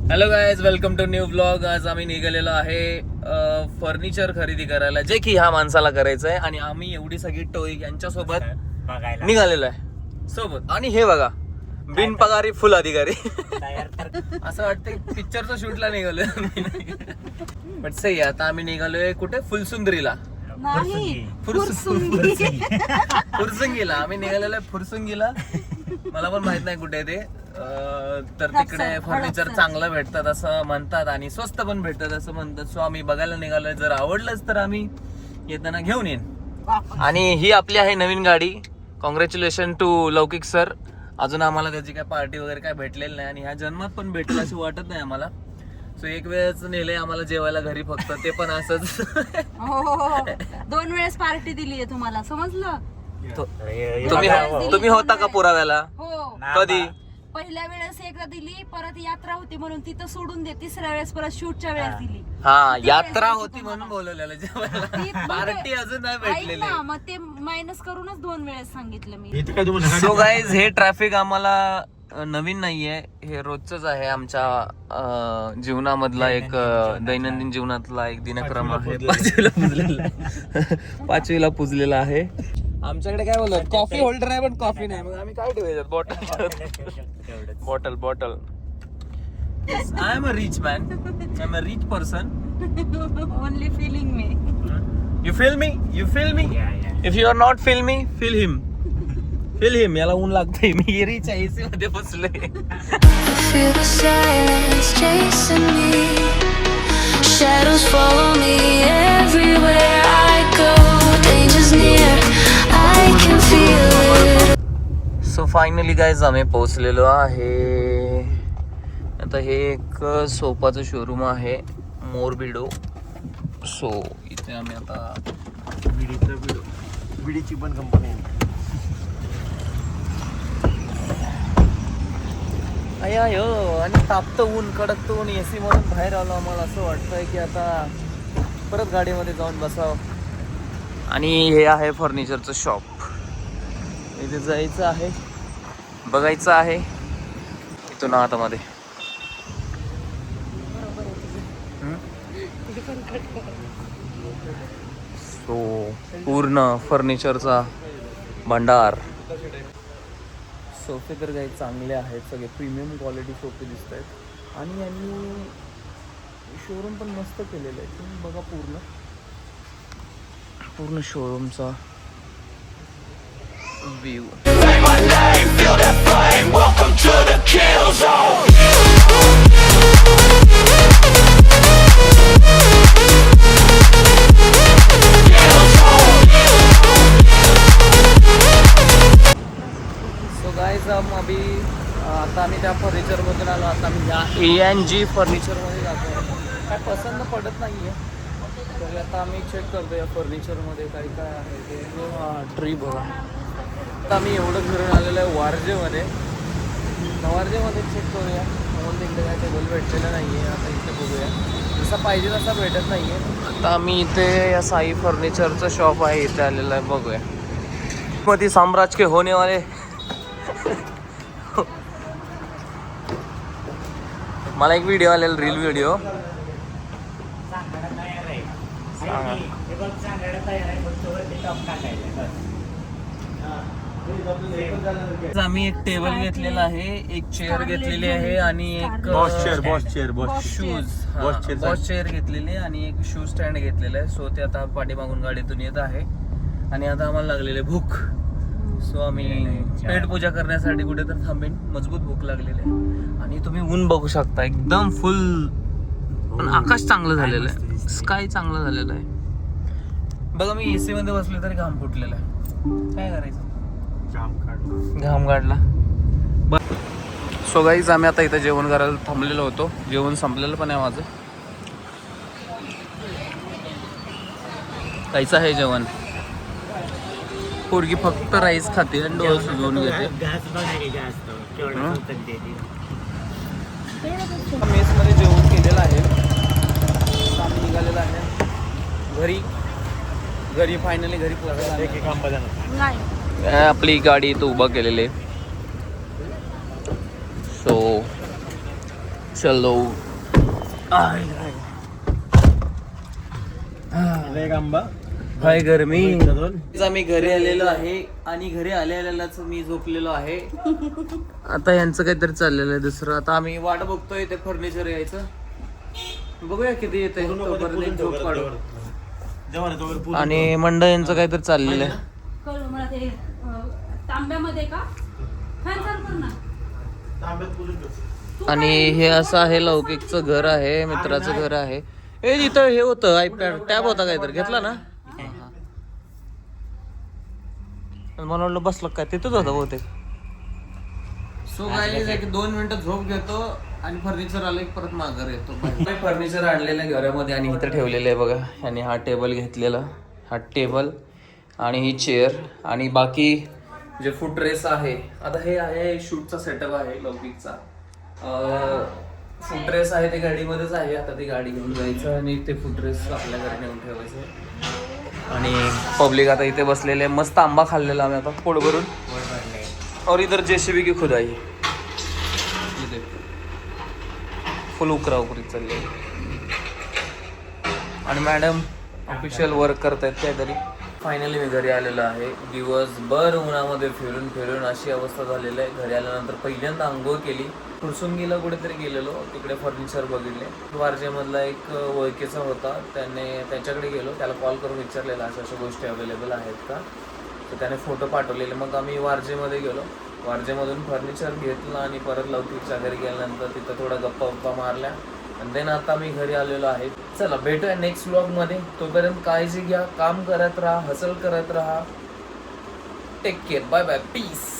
Hello guys, welcome to new vlog. आज आम्ही निघालेलो आहे फर्निचर खरेदी करायला, जे की ह्या माणसाला करायचं आहे. आणि आम्ही एवढी सगळी टोळी यांच्यासोबत निघालेलो आहे सोबत. आणि हे बघा, बिनपगारी फुल अधिकारी. असं वाटतं पिक्चरचं शूटला निघालोय. बट सही, आता आम्ही निघालोय कुठे? फुलसुंदरीला. फुरसुंगीला आम्ही निघालेलो आहे. फुरसुंगीला मला पण माहित नाही कुठे ते. तर तिकडे फर्निचर चांगलं भेटतात असं म्हणतात आणि स्वस्त पण भेटतात असं म्हणतात. सो आम्ही बघायला निघालोय. जर आवडलंच तर आम्ही येताना घेऊन येईन. आणि ही आपली आहे नवीन गाडी. कॉंग्रॅच्युलेशन टू लौकिक सर. अजून आम्हाला त्याची काय पार्टी वगैरे काय भेटलेली नाही आणि ह्या जन्मात पण भेटेल अशी वाटत नाही आम्हाला. सो एक वेळेच नेलंय आम्हाला जेवायला घरी, फक्त ते पण असंच. 2 वेळेस पार्टी दिली आहे तुम्हाला, समजलं? तुम्ही होता का पुराव्याला? हो. कधी? पहिल्या वेळेस एकदा दिली, परत यात्रा होती म्हणून तिथं सोडून दे. तिसऱ्या वेळेस परत शूटच्या वेळेस दिली. हा, यात्रा होती म्हणून बोलवलेलं जेवायला. पार्टी अजून नाही भेटलेली. मग ते मायनस करूनच 2 वेळेस सांगितलं मी. सो गाईज, हे ट्रॅफिक आम्हाला नवीन नाहीये. हे रोजच आहे आमच्या जीवनामधला एक दैनंदिन जीवनातला एक दिनक्रम आहे. 5वीला पुजलेला आहे. आमच्याकडे काय बोलत, कॉफी होल्डर आहे पण कॉफी नाही. मग आम्ही काय ठेवायचं? Bottle. I am a rich man. I am a rich person. Only feeling me. You feel me? If you are not feel me, feel him. याला ऊन लागतंय. मी रिच आहे, एसी मध्ये बसलोय. Feel the silence chasing me. Shadows follow me everywhere I go. Danger's near, I can feel it. So finally guys, आम्ही पोहोचलेलो आहे. आता हे एक सोफाचं शोरूम आहे, मोरबिडो. सो इथे आम्ही आता विडीची पण कंपनी आहे. अयो, आणि तापतं ऊन, कडकतं ऊन. एसी मधून बाहेर आलो. आम्हाला असं वाटतंय की आता परत गाडीमध्ये जाऊन बसावं. आणि हे आहे फर्निचरचं शॉप. इथे जायचं आहे, बघायचं आहे. इथून आतमध्ये सो पूर्ण फर्निचरचा भंडार. सोफे तर काही चांगले आहेत, सगळे प्रीमियम क्वालिटी सोफे दिसत आहेत. आणि यांनी शोरूम पण मस्त केलेलं आहे. तुम्ही बघा पूर्ण शोरूमचा व्ह्यू. आता आम्ही त्या फर्निचरमधून आलो. आता आम्ही या ANG फर्निचरमध्ये जातो. काय पसंत पडत नाही आहे, तर आता आम्ही चेक करतो या फर्निचरमध्ये काय काय आहे ते. ट्री बघा. आता आम्ही एवढं फिरून आलेलं आहे वारजेमध्ये. वारजेमध्ये चेक करूया. म्हणून तिकडे काय टेबल भेटलेलं नाही आहे. आता इथे बघूया, जसा पाहिजे तसा भेटत नाही आहे. आता आम्ही इथे या साई फर्निचरचं शॉप आहे, इथे आलेलं आहे. बघूया. मध्ये साम्राज्य के होने वाले. मला एक व्हिडिओ आलेला, रील व्हिडिओ. आम्ही एक टेबल घेतलेला आहे, एक चेअर घेतलेली आहे आणि एक बॉस चेअर घेतलेली आहे आणि एक शूज स्टँड घेतलेला आहे. सो ते आता पाठीमागून गाडीतून येत आहे. आणि आता आम्हाला लागलेले भूक. सो आम्ही पेट पूजा करण्यासाठी कुठे तर थांबेन. मजबूत भूक लागलेली आहे. आणि तुम्ही ऊन बघू शकता, एकदम फुल. पण आकाश चांगलं झालेलं आहे, स्काय चांगलं झालेलं आहे. बघा, मी एसी मध्ये बसले तरी घाम फुटलेला आहे. काय करायचं? घाम काढला. सो गाईज, आम्ही आता इथं जेवण करायला थांबलेलो होतो. जेवण संपलेलं पण आहे माझं. कायचं आहे जेवण? पोरगी फक्त राईस खाते आणि डोळे सुजवून घेते. मेसमध्ये जेवण केलेलं आहे. आम्ही निघालेलं आहे घरी. फायनली घरी पोहोचलो. आपली गाडी इथं उभा केलेली आहे. सो चलो हाय गरमी. आम्ही घरी आलेलो आहे आणि घरी आलेल्यालाच मी झोपलेलो आहे. आता यांचं काहीतरी चाललेलं आहे दुसरं. आता आम्ही वाट बघतोय ते फर्निचर यायचं. बघूया किती येते झोप काढू. आणि मंडळ यांचं काहीतरी चाललेलं आहे. कळलं मला ते तांब्यामध्ये का फॅन चालू कर ना. आणि हे असं आहे लौकिकचं घर आहे, मित्राचं घर आहे. ए इथं हे होतं आयपॅड टॅब होता काहीतरी घेतला ना. मला वाटलं बसलं काय तिथंच होतं बहुतेक. सो गाईज एक 2 मिनिटं झोप घेतो आणि फर्निचर आलं की परत माघार येतो. फर्निचर आणलेलं आहे घरामध्ये आणि इथं ठेवलेलं आहे बघा. आणि हा टेबल घेतलेला, हा टेबल आणि ही चेअर आणि बाकी जे फुटरेस आहे. आता हे आहे शूटचा सेटअप आहे लौकिकचा. फुटरेस आहे ते गाडीमध्येच आहे. आता ती गाडी घेऊन जायचं आणि ते फुटरेस आपल्या घरी नेऊन ठेवायचं. आणि पब्लिक आता इथे बसलेले. मस्त आंबा खाल्लेला आम्ही आता पोट भरून. और इधर जेसीबी की खुदाई इथे फुल उकरा उकरी चालली. आणि मॅडम ऑफिशियल वर्क करतायत काहीतरी. फायनली मी घरी आलेलो आहे. दिवसभर उन्हामध्ये फिरून फिरून अशी अवस्था झालेली आहे. घरी आल्यानंतर पहिल्यांदा आंघोळ केली. फुरसुंगीला कुठेतरी गेलेलो, तिकडे फर्निचर बघितले. वारजेमधला एक ओळखीचा होता, त्याच्याकडे गेलो. त्याला कॉल करून विचारलेला अशा अशा गोष्टी अवेलेबल आहेत का. तर त्याने फोटो पाठवलेले. मग आम्ही वारजेमध्ये गेलो. वारजेमधून फर्निचर घेतलं आणि परत लौकिकच्या घरी गेल्यानंतर तिथं थोडा गप्पा मारल्या. आणि देन आता मी घरी आलेलो आहे. चला भेटूया नेक्स्ट व्लॉगमध्ये. तोपर्यंत काळजी घ्या, काम करत राहा, हसल करत राहा. Take care, bye bye, piece.